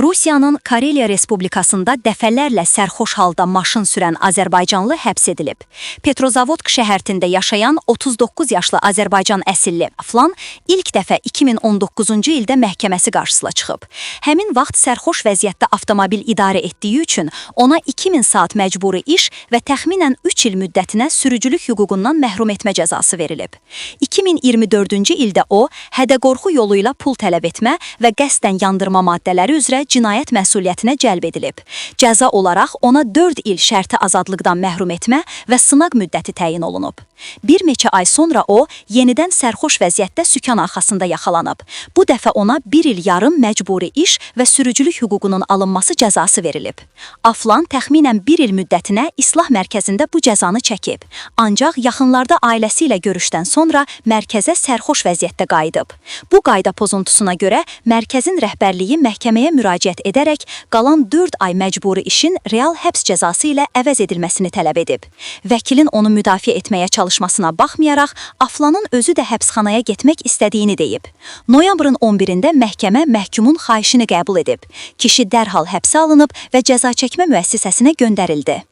Rusiyanın Kareliya Respublikasında dəfələrlə sərxoş halda maşın sürən Azərbaycanlı həbs edilib. Petrozavodsk şəhərində yaşayan 39 yaşlı Azərbaycan əsilli Aflan ilk dəfə 2019-cu ildə məhkəməsi qarşısına çıxıb. Həmin vaxt sərxoş vəziyyətdə avtomobil idarə etdiyi üçün ona 2000 saat məcburi iş və təxminən 3 il müddətinə sürücülük hüququndan məhrum etmə cəzası verilib. 2024-cü ildə o, hədə-qorxu yolu ilə pul tələb etmə və qəsdən yandırma maddələri üzrə cinayət məsuliyyətinə cəlb edilib. Cəza olaraq ona 4 il şərti azadlıqdan məhrum etmə və sınaq müddəti təyin olunub. Bir neçə ay sonra o, yenidən sərxoş vəziyyətdə sükan arxasında yaxalanıb. Bu dəfə ona 1 il yarım məcburi iş və sürücülük hüququnun alınması cəzası verilib. Aflan təxminən 1 il müddətinə islah mərkəzində bu cəzanı çəkib. Ancaq yaxınlarda ailəsi ilə görüşdən sonra mərkəzə sərxoş vəziyyətdə qayıdıb. Bu qayda pozuntusuna görə mərkəzin rəhbərliyi məhkəməyə müraciət edərək qalan 4 ay məcburi işin real həbs cəzası ilə əvəz edilməsini tələb edib. Vəkilin onu müdafiə etməyə çalışmasına baxmayaraq, Aflanın özü də həbsxanaya getmək istədiyini deyib. Noyabrın 11-də məhkəmə məhkumun xahişini qəbul edib. Kişi dərhal həbsə alınıb və cəza çəkmə müəssisəsinə göndərildi.